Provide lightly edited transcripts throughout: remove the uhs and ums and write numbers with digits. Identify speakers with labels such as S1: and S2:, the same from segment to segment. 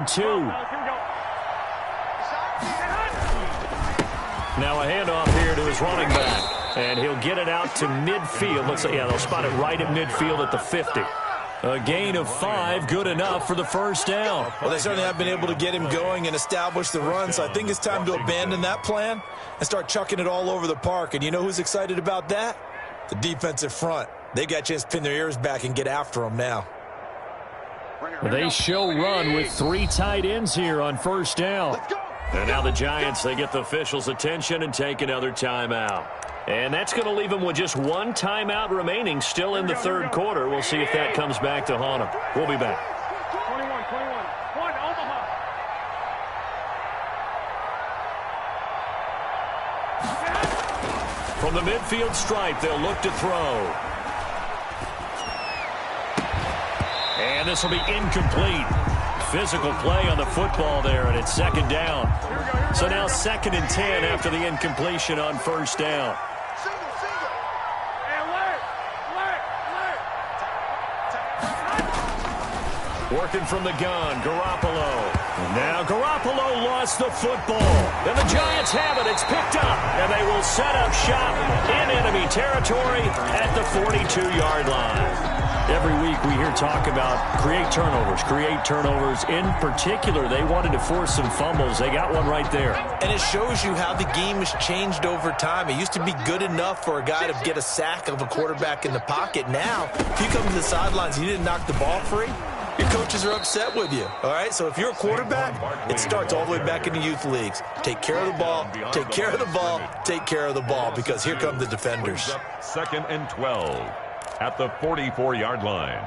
S1: 2. Now a handoff here to his running back, and he'll get it out to midfield. Looks like, yeah, they'll spot it right at midfield at the 50. A gain of 5, good enough for the first down.
S2: Well, they certainly have been able to get him going and establish the run, so I think it's time to abandon that plan and start chucking it all over the park. And you know who's excited about that? The defensive front. They got a chance to pin their ears back and get after him now.
S1: They show run with 3 tight ends here on first down. And now the Giants, they get the officials' attention and take another timeout. And that's going to leave them with just 1 timeout remaining still in the third quarter. We'll see if that comes back to haunt them. We'll be back.
S3: 21, 1 Omaha.
S1: From the midfield stripe, they'll look to throw. And this will be incomplete. Physical play on the football there, and it's second down. So now 2nd and 10 after the incompletion on first down. Working from the gun, Garoppolo. Now Garoppolo lost the football. And the Giants have it. It's picked up. And they will set up shop in enemy territory at the 42-yard line. Every week we hear talk about create turnovers. In particular, they wanted to force some fumbles. They got one right there.
S2: And it shows you how the game has changed over time. It used to be good enough for a guy to get a sack of a quarterback in the pocket. Now, if you come to the sidelines and you didn't knock the ball free, your coaches are upset with you, all right? So if you're a quarterback, it starts all the way back in the youth leagues. Take care of the ball, take care of the ball, take care of the ball, because here come the defenders.
S4: 2nd and 12 at the 44-yard line.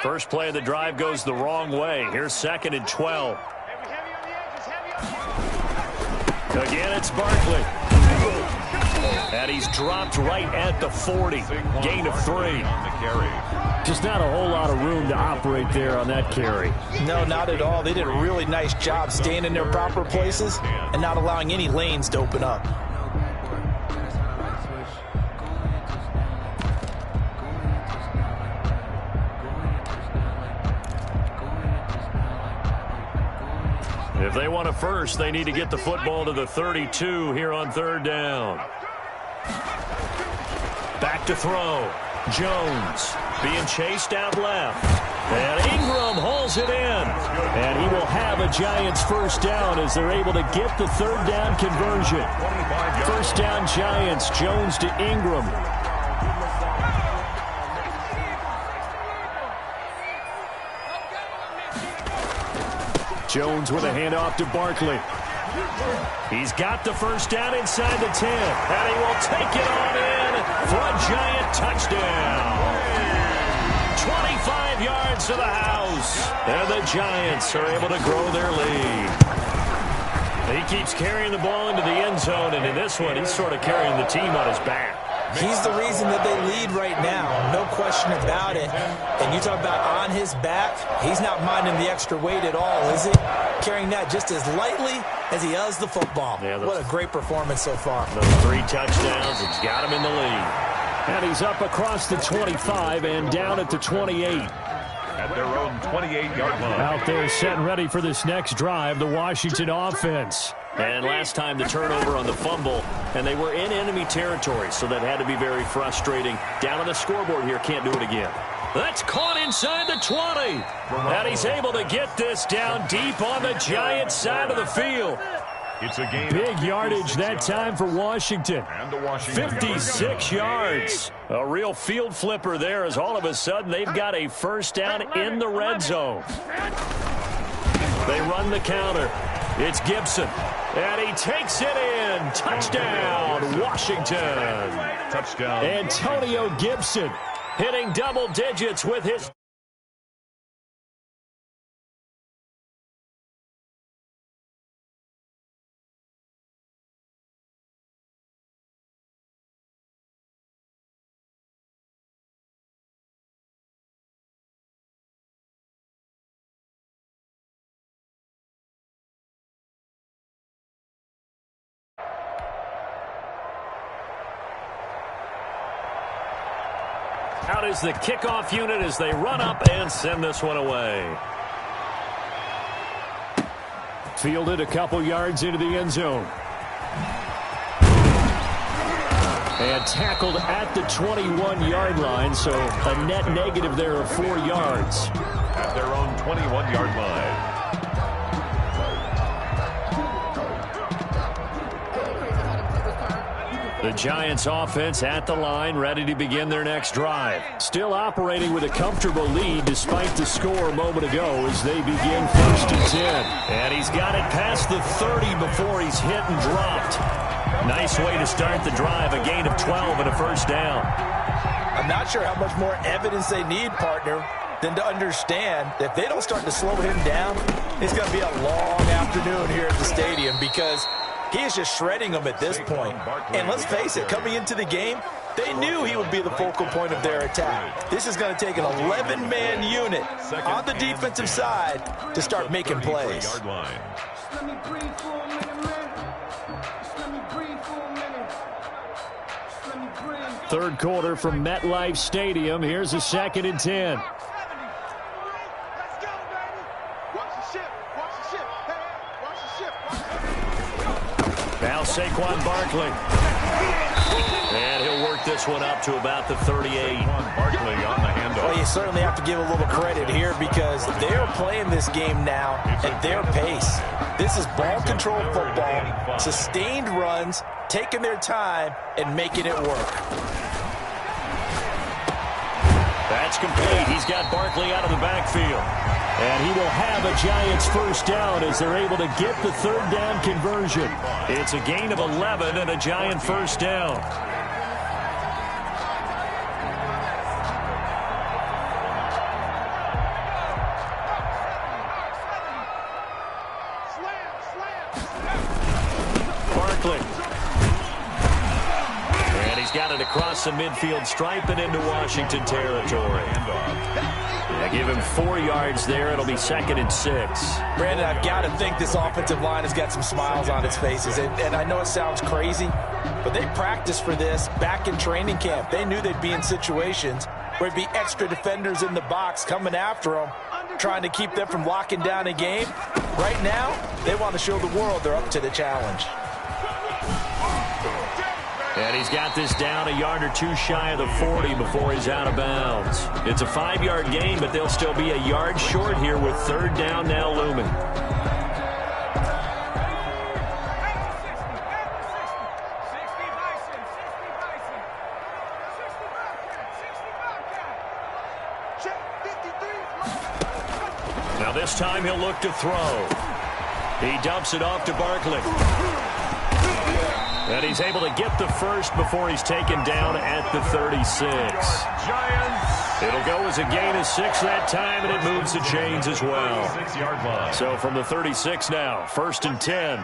S1: First play of the drive goes the wrong way. Here's 2nd and 12. Again, it's Barkley. And he's dropped right at the 40. Gain of 3. Just not a whole lot of room to operate there on that carry.
S2: No, not at all. They did a really nice job staying in their proper places and not allowing any lanes to open up.
S1: If they want a first, they need to get the football to the 32 here on 3rd down. Back to throw. Jones being chased out left. And Ingram hauls it in. And he will have a Giants first down as they're able to get the 3rd down conversion. First down Giants. Jones to Ingram. Jones with a handoff to Barkley. He's got the first down inside the 10. And he will take it on in for a Giant touchdown. 25 yards to the house. And the Giants are able to grow their lead. He keeps carrying the ball into the end zone, and in this one, he's sort of carrying the team on his back.
S2: He's the reason that they lead right now, no question about it. And you talk about on his back, he's not minding the extra weight at all, is he? Carrying that just as lightly as he does the football. Yeah, what a great performance so far.
S1: Those 3 touchdowns, it's got him in the lead. And he's up across the 25 and down at the 28.
S4: At their own 28-yard line.
S1: Out there set and ready for this next drive, the Washington offense. And last time the turnover on the fumble, and they were in enemy territory, so that had to be very frustrating. Down on the scoreboard here, can't do it again. That's caught inside the 20. And he's able to get this down deep on the Giants side of the field.
S4: It's a game.
S1: Big yardage that time for Washington. 56 yards. A real field flipper there as all of a sudden they've got a first down in the red zone. They run the counter. It's Gibson. And he takes it in. Touchdown, Washington.
S4: Touchdown.
S1: Antonio Gibson hitting double digits with his... Out is the kickoff unit as they run up and send this one away. Fielded a couple yards into the end zone. And tackled at the 21-yard line, so a net negative there of 4 yards.
S4: At their own 21-yard line.
S1: The Giants offense at the line, ready to begin their next drive. Still operating with a comfortable lead despite the score a moment ago as they begin 1st and 10. And he's got it past the 30 before he's hit and dropped. Nice way to start the drive, a gain of 12 and a first down.
S2: I'm not sure how much more evidence they need, partner, than to understand that if they don't start to slow him down, it's going to be a long afternoon here at the stadium because he is just shredding them at this point. And let's face it, coming into the game, they knew he would be the focal point of their attack. This is going to take an 11-man unit on the defensive side to start making plays.
S1: Third quarter from MetLife Stadium. Here's a 2nd and 10. Now Saquon Barkley. And he'll work this one up to about the 38.
S4: Barkley on the handoff.
S2: Well, you certainly have to give a little credit here because they're playing this game now at their pace. This is ball control football, sustained runs, taking their time, and making it work.
S1: That's complete. He's got Barkley out of the backfield. And he will have a Giants first down as they're able to get the 3rd down conversion. It's a gain of 11 and a Giant first down. Barkley. And he's got it across the midfield stripe and into Washington territory. They give him 4 yards there. It'll be 2nd and 6.
S2: Brandon, I've got to think this offensive line has got some smiles on its faces. And I know it sounds crazy, but they practiced for this back in training camp. They knew they'd be in situations where it'd be extra defenders in the box coming after them, trying to keep them from locking down a game. Right now, they want to show the world they're up to the challenge.
S1: And he's got this down a yard or two shy of the 40 before he's out of bounds. It's a 5-yard gain, but they'll still be a yard short here with 3rd down now looming. Now this time he'll look to throw. He dumps it off to Barkley. And he's able to get the first before he's taken down at the 36.
S4: Giants.
S1: It'll go as a gain of 6 that time, and it moves the chains as well.
S4: 6-yard line.
S1: So from the 36 now, 1st and 10.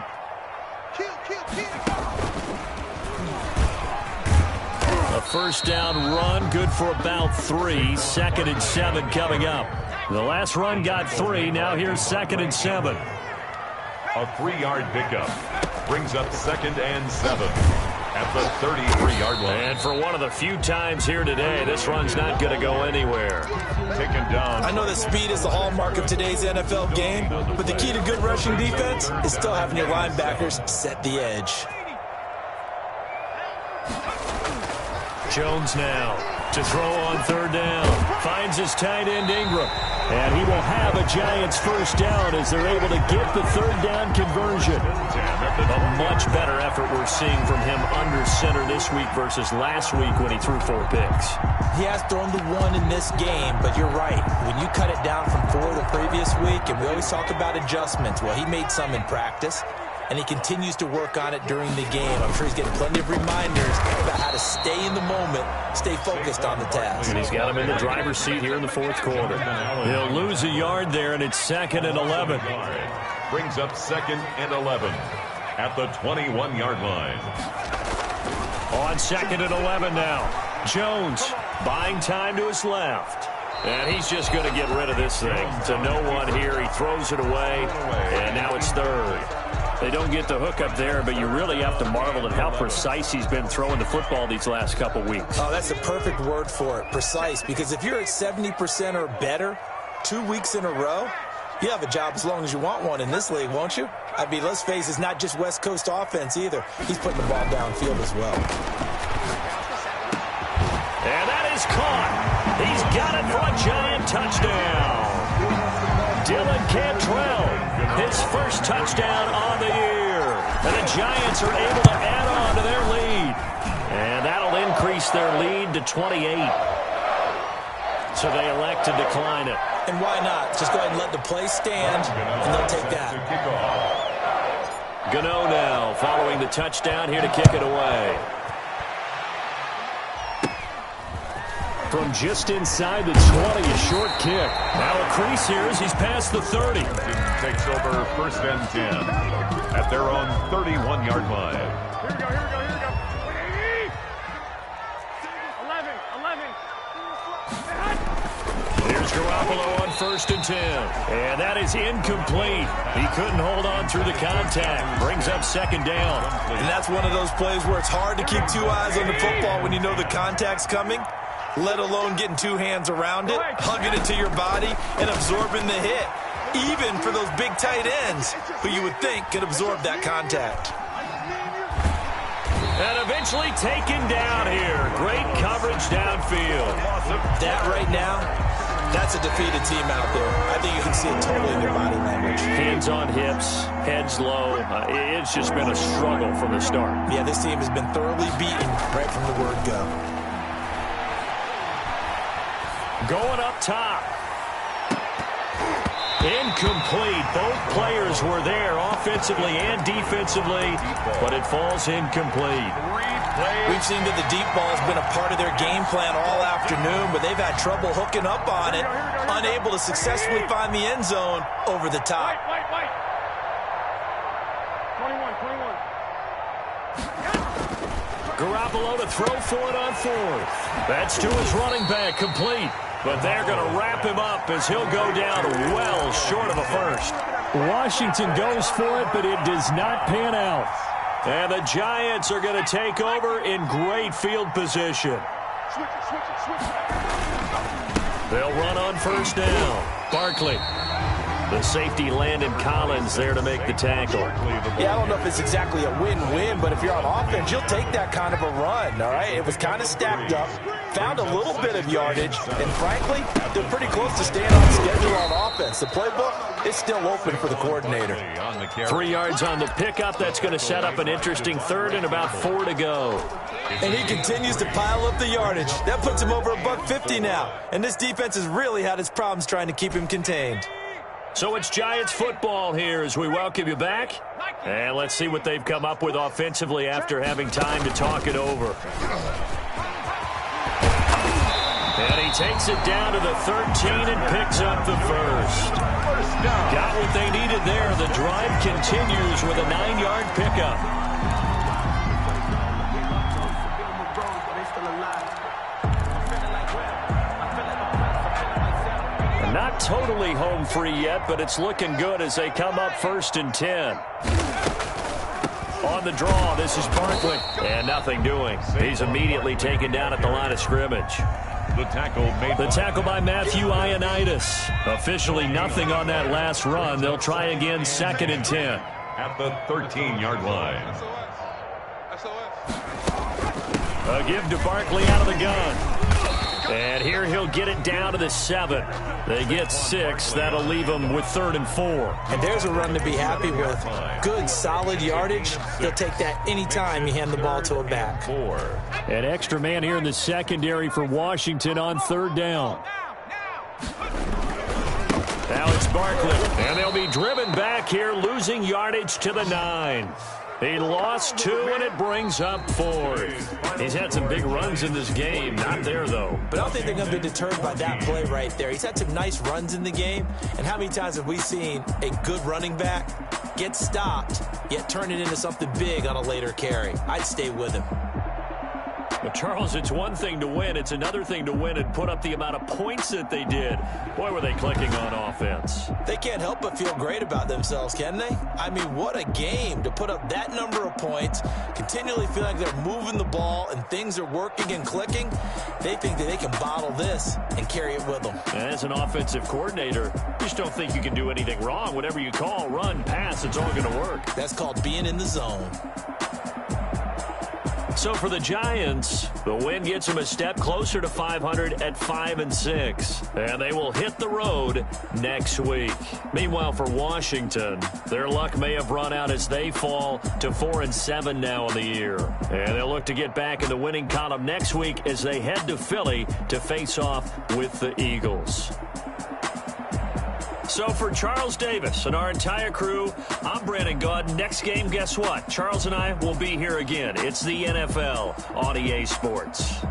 S1: A first down run, good for about 3. 2nd and 7 coming up. The last run got 3. Now here's 2nd and 7.
S4: A 3-yard pickup. Brings up 2nd and 7 at the 33-yard line.
S1: And for one of the few times here today, this run's not going to go anywhere.
S4: Taken down.
S2: I know that speed is the hallmark of today's NFL game, but the key to good rushing defense is still having your linebackers set the edge.
S1: Jones now to throw on 3rd down. Finds his tight end Ingram. And he will have a Giants first down as they're able to get the 3rd down conversion. A much better effort we're seeing from him under center this week versus last week when he threw 4 picks.
S2: He has thrown the 1 in this game, but you're right. When you cut it down from 4 the previous week, and we always talk about adjustments, well, he made some in practice, and he continues to work on it during the game. I'm sure he's getting plenty of reminders about how to stay in the moment, stay focused on the task.
S1: And he's got him in the driver's seat here in the 4th quarter. He'll lose a yard there, and it's 2nd and 11.
S4: Brings up 2nd and 11 at the 21-yard line.
S1: On 2nd and 11 now. Jones buying time to his left. And he's just going to get rid of this thing. To no one here. He throws it away, and now it's 3rd. They don't get the hook up there, but you really have to marvel at how precise he's been throwing the football these last couple weeks.
S2: Oh, that's the perfect word for it, precise, because if you're at 70% or better 2 weeks in a row, You have a job as long as you want one in this league, won't you? I mean, let's face it, it's not just West Coast offense either. He's putting the ball downfield as well.
S1: And that is caught. He's got it for a Giant touchdown. Dylan Cantrell, his first touchdown on the year. And the Giants are able to add on to their lead. And that'll increase their lead to 28. So they elect to decline it.
S2: And why not? Just go ahead and let the play stand, and they'll take that.
S1: Gano now following the touchdown here to kick it away. From just inside the 20, a short kick. Now a crease here as he's past the 30.
S4: Takes over 1st and 10 at their own 31-yard line.
S3: Here we go, here we go, here we go. 11.
S1: Here's Garoppolo on 1st and 10. And that is incomplete. He couldn't hold on through the contact. Brings up 2nd down.
S2: And that's one of those plays where it's hard to keep 2 eyes on the football when you know the contact's coming, let alone getting 2 hands around it, hugging it to your body, and absorbing the hit. Even for those big tight ends who you would think could absorb that contact.
S1: And eventually taken down here. Great coverage downfield.
S2: That right now, that's a defeated team out there. I think you can see it totally in their body language.
S1: Hands on hips, heads low. It's just been a struggle from the start.
S2: Yeah, this team has been thoroughly beaten right from the word go.
S1: Going up top. Incomplete. Both players were there offensively and defensively, but it falls incomplete.
S2: We've seen that the deep ball has been a part of their game plan all afternoon, but they've had trouble hooking up on it, unable to successfully find the end zone over the top.
S3: White. 21.
S1: Garoppolo to throw for it on 4th. That's to his running back, complete. But they're going to wrap him up as he'll go down well short of a first. Washington goes for it, but it does not pan out. And the Giants are going to take over in great field position. They'll run on 1st down. Barkley. The safety Landon Collins there to make the tackle.
S2: Yeah, I don't know if it's exactly a win-win, but if you're on offense, you'll take that kind of a run, all right? It was kind of stacked up, found a little bit of yardage, and frankly, they're pretty close to staying on schedule on offense. The playbook is still open for the coordinator.
S1: 3 yards on the pickup. That's going to set up an interesting 3rd and about 4 to go.
S2: And he continues to pile up the yardage. That puts him over $150 now. And this defense has really had its problems trying to keep him contained.
S1: So it's Giants football here as we welcome you back. And let's see what they've come up with offensively after having time to talk it over. And he takes it down to the 13 and picks up the first. Got what they needed there. The drive continues with a 9-yard pickup. Not totally home free yet, but it's looking good as they come up 1st and 10. On the draw, this is Barkley. And nothing doing. He's immediately taken down at the line of scrimmage.
S4: The tackle
S1: by Matthew Ioannidis. Officially nothing on that last run. They'll try again 2nd and 10.
S4: At the 13-yard line.
S1: A give to Barkley out of the gun. And here he'll get it down to the 7. They get 6. That'll leave them with 3rd and 4.
S2: And there's a run to be happy with. Good, solid yardage. They'll take that anytime you hand the ball to a back.
S1: An extra man here in the secondary for Washington on 3rd down. Now it's Barkley. And they'll be driven back here, losing yardage to the 9. He lost 2, and it brings up 4th. He's had some big runs in this game. Not there, though.
S2: But I don't think they're going to be deterred by that play right there. He's had some nice runs in the game. And how many times have we seen a good running back get stopped, yet turn it into something big on a later carry? I'd stay with him.
S1: Well, Charles, it's one thing to win. It's another thing to win and put up the amount of points that they did. Boy, were they clicking on offense.
S2: They can't help but feel great about themselves, can they? I mean, what a game to put up that number of points, continually feel like they're moving the ball and things are working and clicking. They think that they can bottle this and carry it with them.
S1: And as an offensive coordinator, you just don't think you can do anything wrong. Whatever you call, run, pass, it's all going to work.
S2: That's called being in the zone.
S1: So for the Giants, the win gets them a step closer to 500 at 5-6. And they will hit the road next week. Meanwhile, for Washington, their luck may have run out as they fall to 4-7 now in the year. And they'll look to get back in the winning column next week as they head to Philly to face off with the Eagles. So for Charles Davis and our entire crew, I'm Brandon Gaudin. Next game, guess what? Charles and I will be here again. It's the NFL on EA Sports.